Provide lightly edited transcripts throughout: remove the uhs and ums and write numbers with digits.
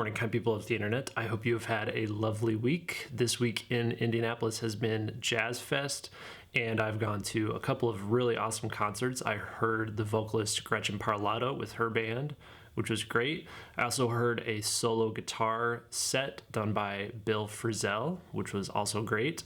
morning, kind people of the internet. I hope you have had a lovely week. This week in Indianapolis has been Jazz Fest, and I've gone to a couple of really awesome concerts. I heard the vocalist Gretchen Parlato with her band, which was great. I also heard a solo guitar set done by Bill Frisell, which was also great.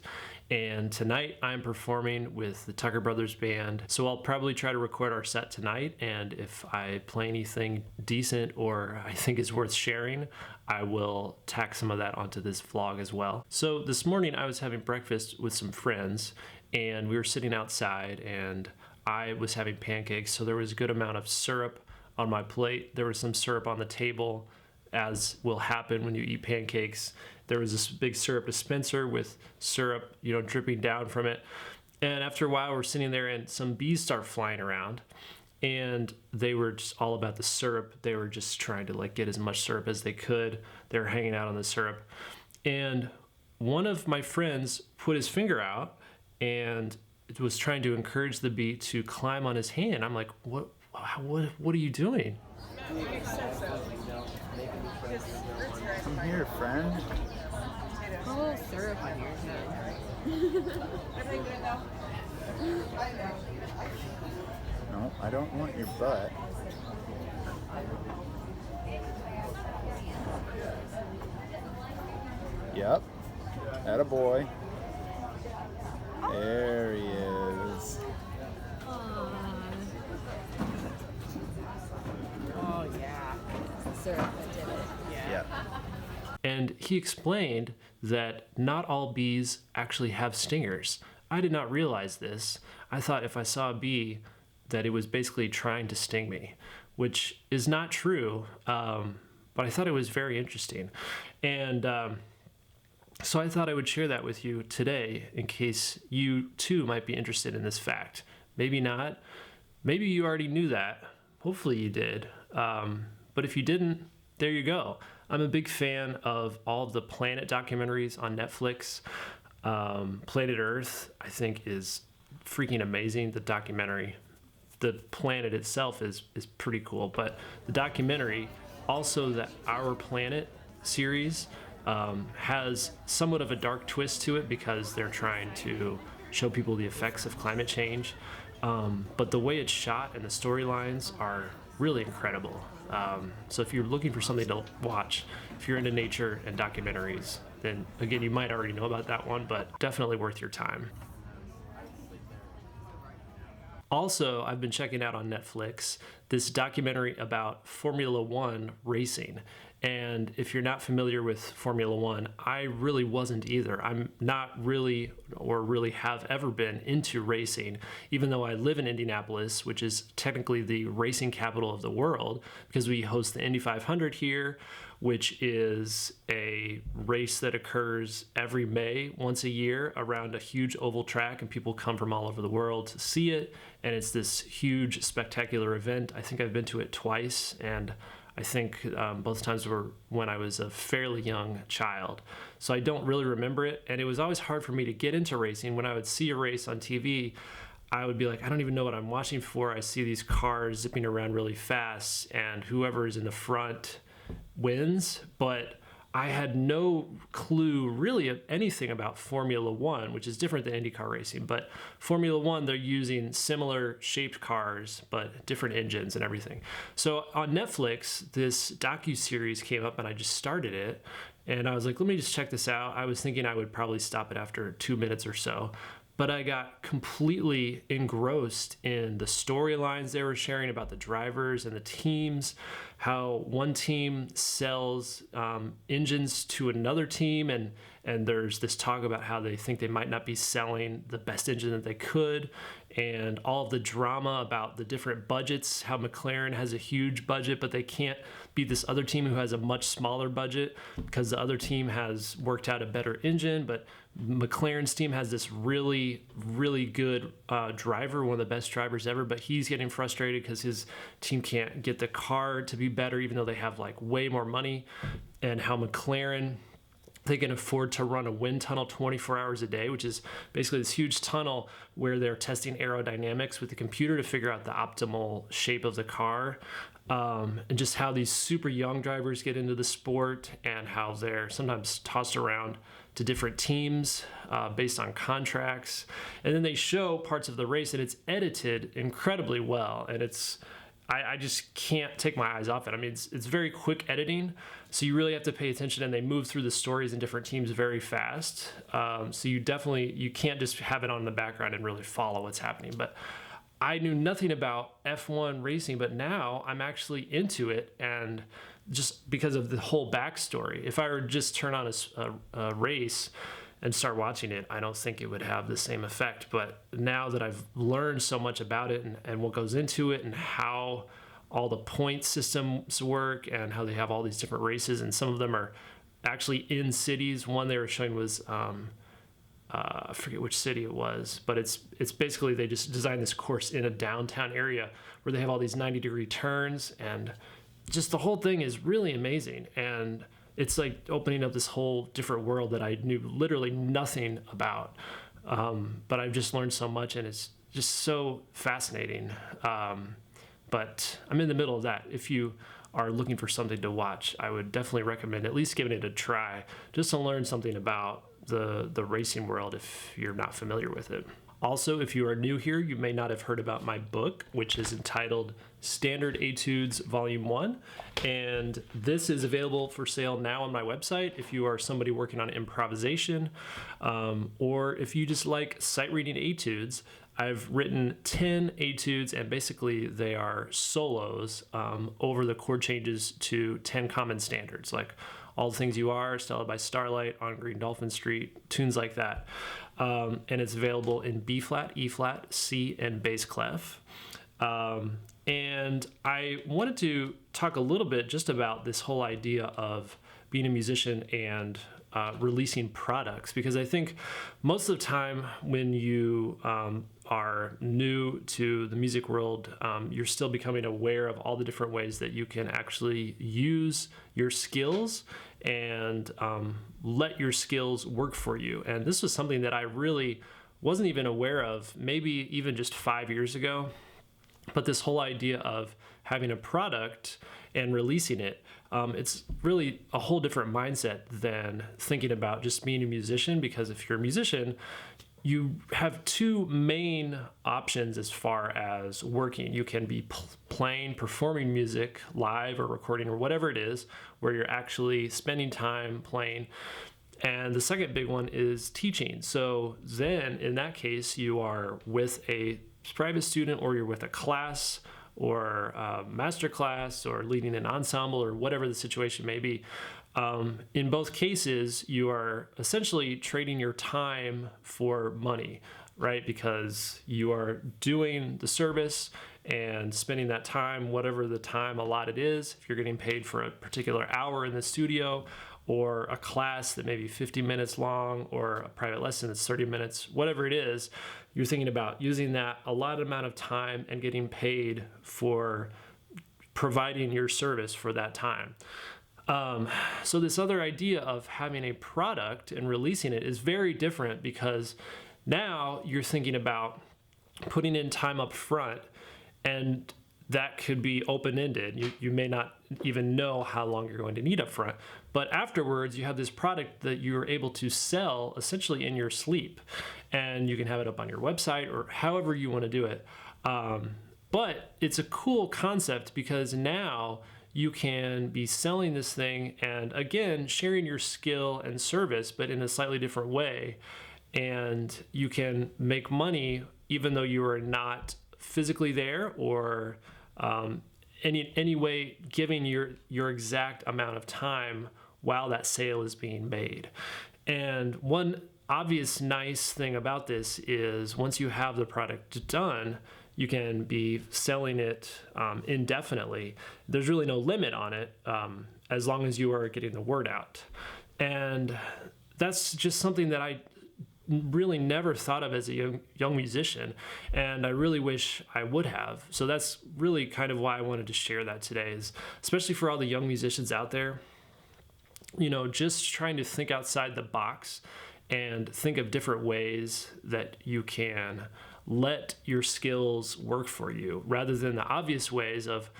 And tonight I'm performing with the Tucker Brothers Band. So I'll probably try to record our set tonight, and if I play anything decent or I think is worth sharing, I will tack some of that onto this vlog as well. So this morning I was having breakfast with some friends, and we were sitting outside, and I was having pancakes, so there was a good amount of syrup on my plate. There was some syrup on the table, as will happen when you eat pancakes. There was this big syrup dispenser with syrup, dripping down from it. And after a while, we're sitting there and some bees start flying around, and they were just all about the syrup. They were just trying to get as much syrup as they could. They were hanging out on the syrup. And one of my friends put his finger out and was trying to encourage the bee to climb on his hand. I'm like, what are you doing? Come here, friend. A little syrup on your hand. No, I don't want your butt. Yep. Attaboy. There he is. Oh yeah. Syrup that did it. Yeah. And he explained that not all bees actually have stingers. I did not realize this. I thought if I saw a bee that it was basically trying to sting me, which is not true, but I thought it was very interesting. And so I thought I would share that with you today in case you too might be interested in this fact. Maybe not. Maybe you already knew that. Hopefully you did. But if you didn't, there you go. I'm a big fan of all of the planet documentaries on Netflix. Planet Earth, I think, is freaking amazing. The documentary, the planet itself is pretty cool, but the documentary, also the Our Planet series, has somewhat of a dark twist to it because they're trying to show people the effects of climate change. But the way it's shot and the storylines are really incredible. So if you're looking for something to watch, if you're into nature and documentaries, then again, you might already know about that one, but definitely worth your time. Also, I've been checking out on Netflix this documentary about Formula One racing. And if you're not familiar with Formula One, I really wasn't either. I'm not really, or really have ever been, into racing, even though I live in Indianapolis, which is technically the racing capital of the world, because we host the Indy 500 here, which is a race that occurs every May, once a year, around a huge oval track, and people come from all over the world to see it. And it's this huge, spectacular event. I think I've been to it twice, and I think both times were when I was a fairly young child. So I don't really remember it, and it was always hard for me to get into racing. When I would see a race on TV, I would be like, I don't even know what I'm watching for. I see these cars zipping around really fast, and whoever is in the front wins, but I had no clue really of anything about Formula One, which is different than IndyCar racing. But Formula One, they're using similar shaped cars, but different engines and everything. So on Netflix, this docuseries came up, and I just started it. And I was like, let me just check this out. I was thinking I would probably stop it after 2 minutes or so. But I got completely engrossed in the storylines they were sharing about the drivers and the teams, how one team sells engines to another team, and there's this talk about how they think they might not be selling the best engine that they could, and all of the drama about the different budgets, how McLaren has a huge budget, but they can't beat this other team who has a much smaller budget because the other team has worked out a better engine, but McLaren's team has this really, really good driver, one of the best drivers ever, but he's getting frustrated because his team can't get the car to be better, even though they have way more money, and how McLaren they can afford to run a wind tunnel 24 hours a day, which is basically this huge tunnel where they're testing aerodynamics with the computer to figure out the optimal shape of the car. And just how these super young drivers get into the sport and how they're sometimes tossed around to different teams based on contracts. And then they show parts of the race, and it's edited incredibly well. And I just can't take my eyes off it. I mean, it's very quick editing, so you really have to pay attention, and they move through the stories in different teams very fast. So you can't just have it on in the background and really follow what's happening. But I knew nothing about F1 racing, but now I'm actually into it, and just because of the whole backstory. If I were to just turn on a race and start watching it, I don't think it would have the same effect. But now that I've learned so much about it and what goes into it and how all the point systems work and how they have all these different races, and some of them are actually in cities. One they were showing was, I forget which city it was, but it's basically they just designed this course in a downtown area where they have all these 90-degree turns, and just the whole thing is really amazing. And it's like opening up this whole different world that I knew literally nothing about. But I've just learned so much, and it's just so fascinating. But I'm in the middle of that. If you are looking for something to watch, I would definitely recommend at least giving it a try, just to learn something about the racing world if you're not familiar with it. Also, if you are new here, you may not have heard about my book, which is entitled Standard Etudes Volume 1. And this is available for sale now on my website if you are somebody working on improvisation, or if you just like sight reading etudes. I've written 10 etudes, and basically they are solos over the chord changes to 10 common standards, like All the Things You Are, Stella by Starlight, On Green Dolphin Street, tunes like that. And it's available in B flat, E flat, C, and bass clef. And I wanted to talk a little bit just about this whole idea of being a musician and releasing products, because I think most of the time when you are new to the music world, you're still becoming aware of all the different ways that you can actually use your skills and let your skills work for you. And this was something that I really wasn't even aware of, maybe even just 5 years ago. But this whole idea of having a product and releasing it, it's really a whole different mindset than thinking about just being a musician, because if you're a musician, you have two main options as far as working. You can be playing, performing music live or recording or whatever it is, where you're actually spending time playing. And the second big one is teaching. So then in that case, you are with a private student, or you're with a class or a master class, or leading an ensemble, or whatever the situation may be. In both cases, you are essentially trading your time for money, right? Because you are doing the service and spending that time, whatever the time allotted is. If you're getting paid for a particular hour in the studio, or a class that may be 50 minutes long, or a private lesson that's 30 minutes, whatever it is, you're thinking about using that allotted amount of time and getting paid for providing your service for that time. So this other idea of having a product and releasing it is very different, because now you're thinking about putting in time up front, and that could be open-ended. You may not even know how long you're going to need up front, but afterwards you have this product that you're able to sell essentially in your sleep, and you can have it up on your website or however you want to do it. But it's a cool concept, because now you can be selling this thing and, again, sharing your skill and service, but in a slightly different way. And you can make money even though you are not physically there, or any way giving your exact amount of time while that sale is being made. And one obvious nice thing about this is once you have the product done, you can be selling it indefinitely. There's really no limit on it, as long as you are getting the word out. And that's just something that I really never thought of as a young musician, and I really wish I would have. So that's really kind of why I wanted to share that today, is especially for all the young musicians out there. just trying to think outside the box and think of different ways that you can let your skills work for you rather than the obvious ways of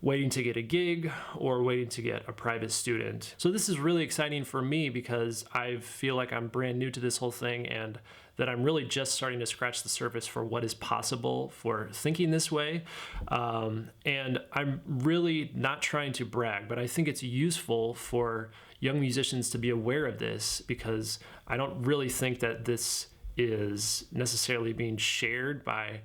waiting to get a gig or waiting to get a private student. So this is really exciting for me because I feel like I'm brand new to this whole thing and that I'm really just starting to scratch the surface for what is possible for thinking this way. And I'm really not trying to brag, but I think it's useful for young musicians to be aware of this because I don't really think that this is necessarily being shared by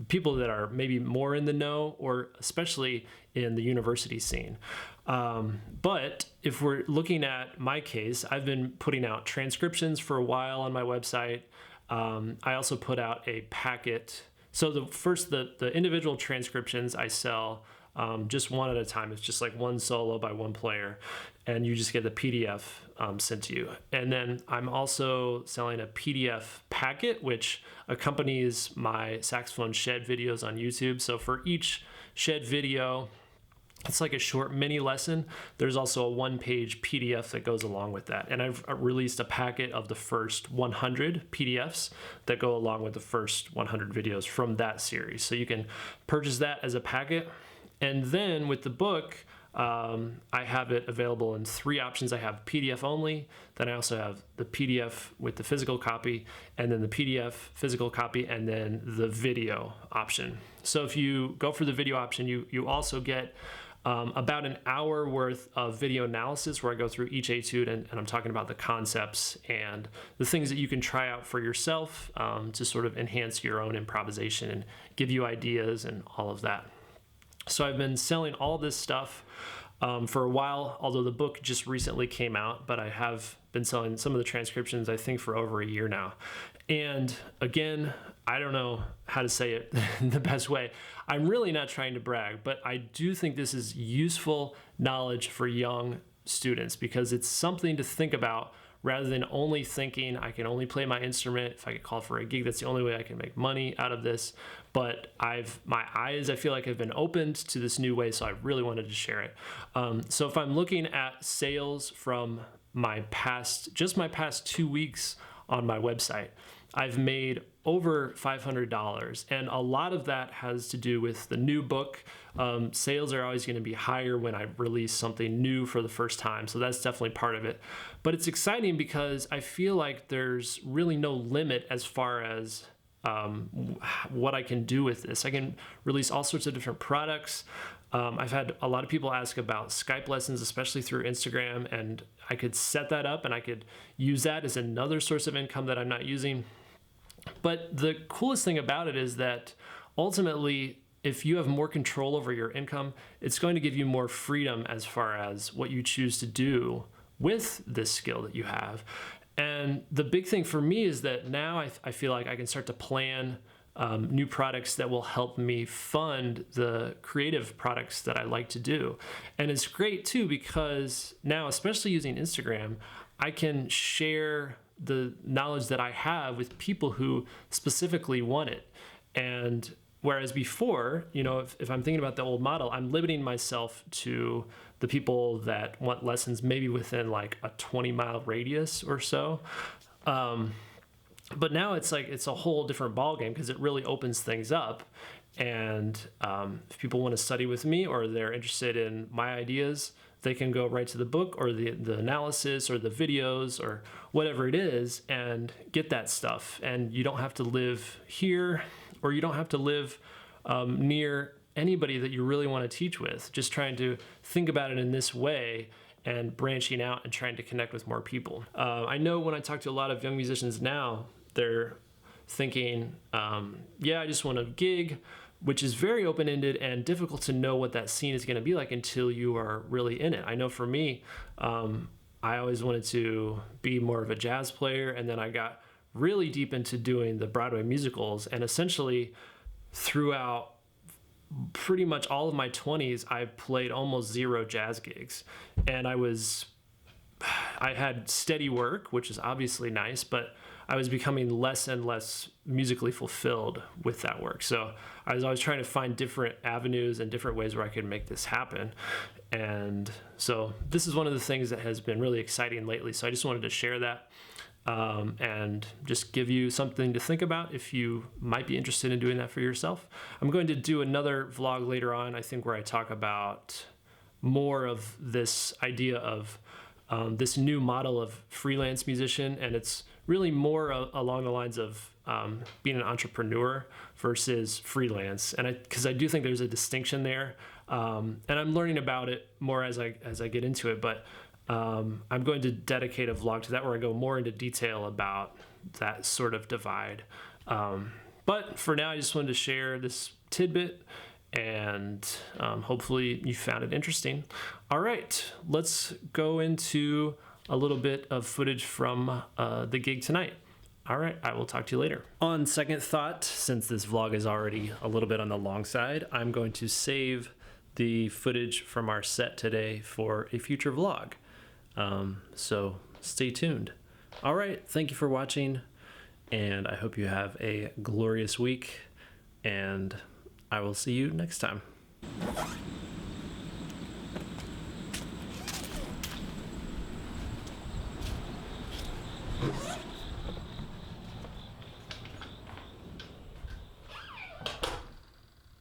people that are maybe more in the know or especially in the university scene. But if we're looking at my case, I've been putting out transcriptions for a while on my website. I also put out a packet. So the individual transcriptions I sell just one at a time. It's just like one solo by one player, and you just get the PDF sent to you. And then I'm also selling a PDF packet, which accompanies my saxophone shed videos on YouTube. So for each shed video, it's like a short mini lesson. There's also a one-page PDF that goes along with that. And I've released a packet of the first 100 PDFs that go along with the first 100 videos from that series. So you can purchase that as a packet. And then with the book, I have it available in 3 options. I have PDF only, then I also have the PDF with the physical copy, and then the PDF physical copy, and then the video option. So if you go for the video option, you also get about an hour worth of video analysis where I go through each etude and I'm talking about the concepts and the things that you can try out for yourself to sort of enhance your own improvisation and give you ideas and all of that. So I've been selling all this stuff for a while, although the book just recently came out, but I have been selling some of the transcriptions, I think, for over a year now. And again, I don't know how to say it the best way. I'm really not trying to brag, but I do think this is useful knowledge for young students because it's something to think about rather than only thinking I can only play my instrument. If I get called for a gig, that's the only way I can make money out of this. But my eyes, I feel like, have been opened to this new way, so I really wanted to share it. So if I'm looking at sales from just my past 2 weeks on my website, I've made over $500, and a lot of that has to do with the new book. Sales are always going to be higher when I release something new for the first time, so that's definitely part of it. But it's exciting because I feel like there's really no limit as far as what I can do with this. I can release all sorts of different products. I've had a lot of people ask about Skype lessons, especially through Instagram, and I could set that up and I could use that as another source of income that I'm not using. But the coolest thing about it is that ultimately, if you have more control over your income, it's going to give you more freedom as far as what you choose to do with this skill that you have. And the big thing for me is that now I feel like I can start to plan new products that will help me fund the creative products that I like to do. And it's great too because now, especially using Instagram, I can share the knowledge that I have with people who specifically want it. And whereas before, if I'm thinking about the old model, I'm limiting myself to the people that want lessons maybe within like a 20-mile radius or so. But now it's a whole different ballgame because it really opens things up. And if people want to study with me or they're interested in my ideas, they can go right to the book or the analysis or the videos or whatever it is and get that stuff. And you don't have to live here or you don't have to live near anybody that you really want to teach with. Just trying to think about it in this way and branching out and trying to connect with more people. I know when I talk to a lot of young musicians now, they're thinking, I just want a gig, which is very open-ended and difficult to know what that scene is going to be like until you are really in it. I know for me, I always wanted to be more of a jazz player, and then I got really deep into doing the Broadway musicals, and essentially throughout pretty much all of my 20s, I played almost 0 jazz gigs. And I had steady work, which is obviously nice, but I was becoming less and less musically fulfilled with that work. So I was always trying to find different avenues and different ways where I could make this happen. And so this is one of the things that has been really exciting lately. So I just wanted to share that and just give you something to think about if you might be interested in doing that for yourself. I'm going to do another vlog later on, I think, where I talk about more of this idea of this new model of freelance musician, and it's really more along the lines of being an entrepreneur versus freelance. And because I do think there's a distinction there, and I'm learning about it more as I get into it. But I'm going to dedicate a vlog to that where I go more into detail about that sort of divide. But for now, I just wanted to share this tidbit, and hopefully you found it interesting. All right, let's go into a little bit of footage from the gig tonight. All right, I will talk to you later. On second thought, since this vlog is already a little bit on the long side, I'm going to save the footage from our set today for a future vlog. So stay tuned. All right, thank you for watching, and I hope you have a glorious week, and I will see you next time.